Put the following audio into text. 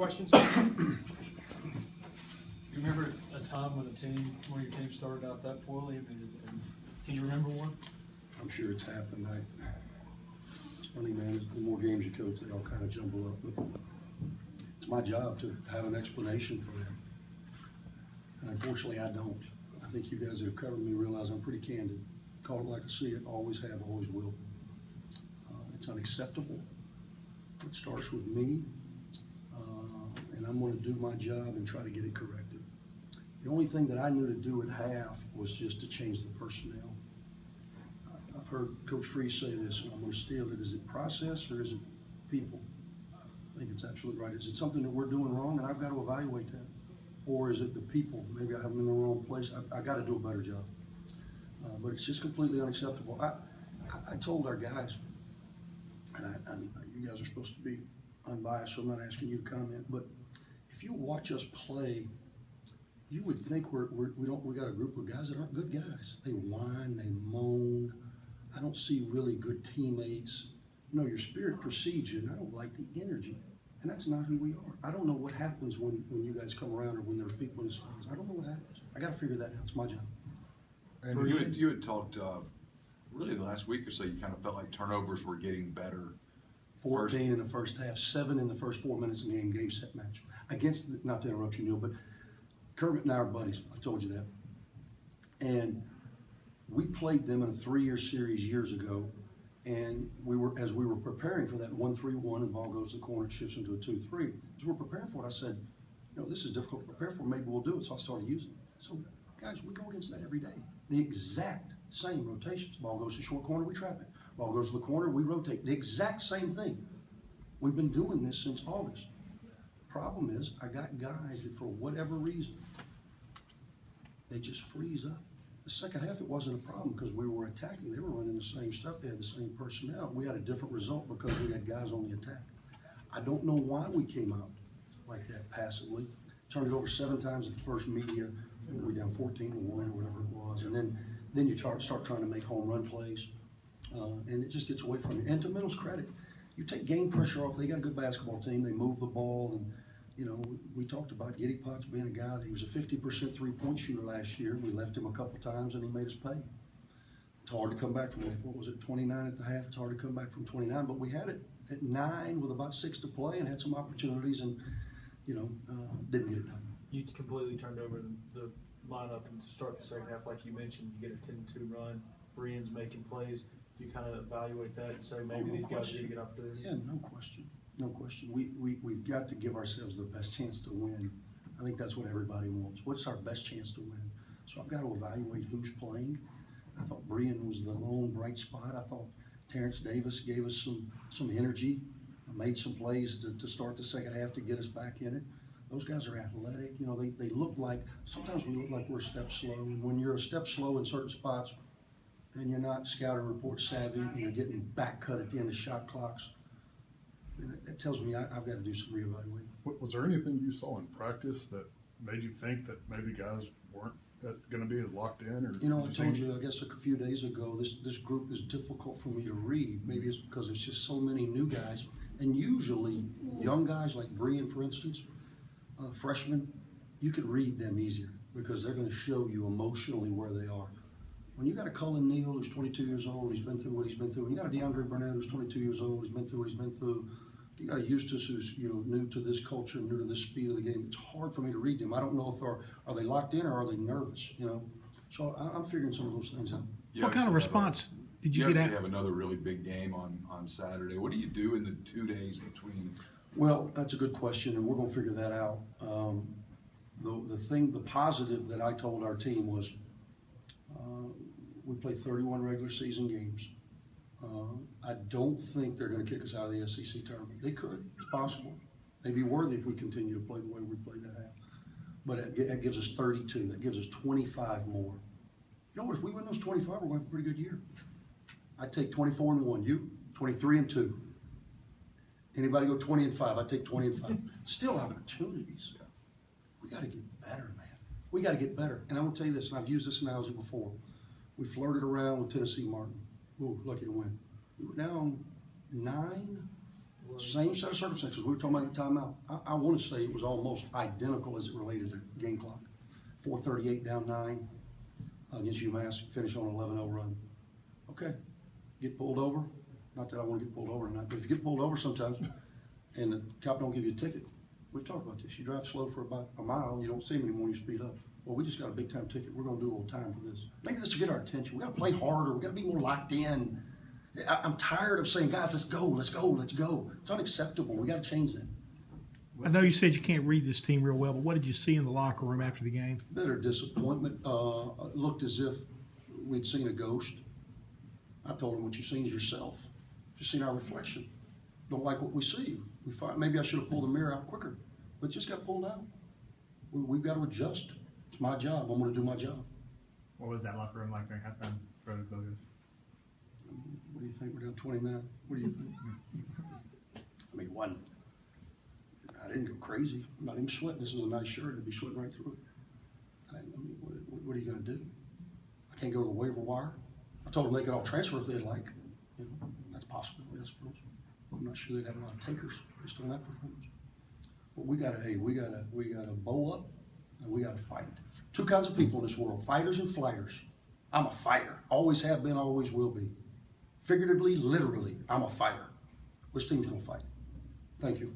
questions? Do you remember a time when one of your teams started out that poorly? I mean, can you remember one? I'm sure it's happened. It's funny, man. The more games you coach, they all kind of jumble up. But it's my job to have an explanation for that. And unfortunately, I don't. I think you guys that have covered me realize I'm pretty candid. Call it like I see it. Always have, always will. It's unacceptable. It starts with me, and I'm going to do my job and try to get it corrected. The only thing that I knew to do at half was just to change the personnel. I've heard Coach Freeze say this, and I'm going to steal it. Is it process or is it people? I think it's absolutely right. Is it something that we're doing wrong and I've got to evaluate that? Or is it the people? Maybe I have them in the wrong place. I got to do a better job. But it's just completely unacceptable. I told our guys, and you guys are supposed to be unbiased, so I'm not asking you to comment, but if you watch us play, you would think we got a group of guys that aren't good guys. They whine, they moan. I don't see really good teammates. You know, your spirit precedes you, and I don't like the energy. And that's not who we are. I don't know what happens when you guys come around or when there are people in the stands. I don't know what happens. I got to figure that out. It's my job. And you had talked really the last week or so. You kind of felt like turnovers were getting better. 14 in the first half, 7 in the first 4 minutes of the game set match. Against, not to interrupt you, Neil, but Kermit and I are buddies. I told you that. And we played them in a 3-year series years ago. And as we were preparing for that 1-3-1 and ball goes to the corner, it shifts into a 2-3. As we're preparing for it, I said, you know, this is difficult to prepare for. Maybe we'll do it. So I started using it. So, guys, we go against that every day. The exact same rotations. Ball goes to short corner, we trap it. Ball goes to the corner, we rotate. The exact same thing. We've been doing this since August. The problem is, I got guys that for whatever reason, they just freeze up. The second half, it wasn't a problem because we were attacking. They were running the same stuff. They had the same personnel. We had a different result because we had guys on the attack. I don't know why we came out like that passively. Turned it over 7 times at the first media. We were down 14-1 or whatever it was. And then you start trying to make home run plays. And it just gets away from you. And to Middle's credit, you take game pressure off. They got a good basketball team. They move the ball. And, you know, we talked about Giddy Potts being a guy that he was a 50% three-point shooter last year. We left him a couple times, and he made us pay. It's hard to come back from, what was it, 29 at the half? It's hard to come back from 29. But we had it at 9 with about 6 to play and had some opportunities and, you know, didn't get it done. You completely turned over the lineup and to start the second half, like you mentioned, you get a 10-2 run. Brian's making plays. You kind of evaluate that and say maybe these guys need to get up there. Yeah, no question. No question. We've got to give ourselves the best chance to win. I think that's what everybody wants. What's our best chance to win? So I've got to evaluate who's playing. I thought Brian was the lone bright spot. I thought Terrence Davis gave us some energy, made some plays to start the second half to get us back in it. Those guys are athletic. You know, they look like, sometimes we look like we're a step slow. And when you're a step slow in certain spots and you're not scout and report savvy and you're getting back cut at the end of shot clocks, that tells me I've got to do some reevaluating. Was there anything you saw in practice that made you think that maybe guys weren't going to be as locked in? Or you know, I told you, I guess a few days ago, this group is difficult for me to read. Maybe it's because it's just so many new guys. And usually, young guys like Brian, for instance, freshmen, you can read them easier because they're going to show you emotionally where they are. When you got a Cullen Neal who's 22 years old, he's been through what he's been through. When you got a DeAndre Burnett who's 22 years old, he's been through what he's been through. You got a Eustace who's, you know, new to this culture, new to this speed of the game. It's hard for me to read them. I don't know if are they locked in or are they nervous, you know. So I'm figuring some of those things out. What kind of response did you get at? You have another really big game on Saturday. What do you do in the 2 days between? Well, that's a good question, and we're going to figure that out. The positive that I told our team was we play 31 regular season games. I don't think they're going to kick us out of the SEC tournament. They could. It's possible. They'd be worthy if we continue to play the way we played that out. But that gives us 32. That gives us 25 more. You know what? If we win those 25, we're going to have a pretty good year. I'd take 24-1. You? 23-2. Anybody go 20-5? I'd take 20-5. Still opportunities. We got to get better, man. We got to get better. And I'm going to tell you this, and I've used this analogy before. We flirted around with Tennessee Martin. Ooh, lucky to win. We were down 9. Same set of circumstances. We were talking about the timeout. I want to say it was almost identical as it related to game clock. 4:38 down 9 against UMass, finish on an 11-0 run. Okay, get pulled over. Not that I want to get pulled over tonight, but if you get pulled over sometimes and the cop don't give you a ticket, we've talked about this. You drive slow for about a mile and you don't see him anymore when you speed up. Well, we just got a big time ticket. We're going to do a little time for this. Maybe this will get our attention. We got to play harder. We got to be more locked in. I'm tired of saying, guys, let's go, let's go, let's go. It's unacceptable. We got to change that. I know you said you can't read this team real well, but what did you see in the locker room after the game? Bitter disappointment. It looked as if we'd seen a ghost. I told them, what you've seen is yourself. You've seen our reflection. Don't like what we see. We find, maybe I should have pulled the mirror out quicker, but just got pulled out. We've got to adjust. It's my job. I'm going to do my job. What was that locker room like during halftime for the Cougars? What do you think? We're down 29. What do you think? I mean, one. I didn't go crazy. I'm not even sweating. This is a nice shirt. I'd be sweating right through it. I mean, what are you going to do? I can't go to the waiver wire. I told them they could all transfer if they'd like. You know, that's possible, I suppose. I'm not sure they'd have a lot of takers based on that performance. But we got to bow up and we got to fight. Two kinds of people in this world: fighters and flighters. I'm a fighter. Always have been. Always will be. Figuratively, literally, I'm a fighter. Which team's going to fight? Thank you.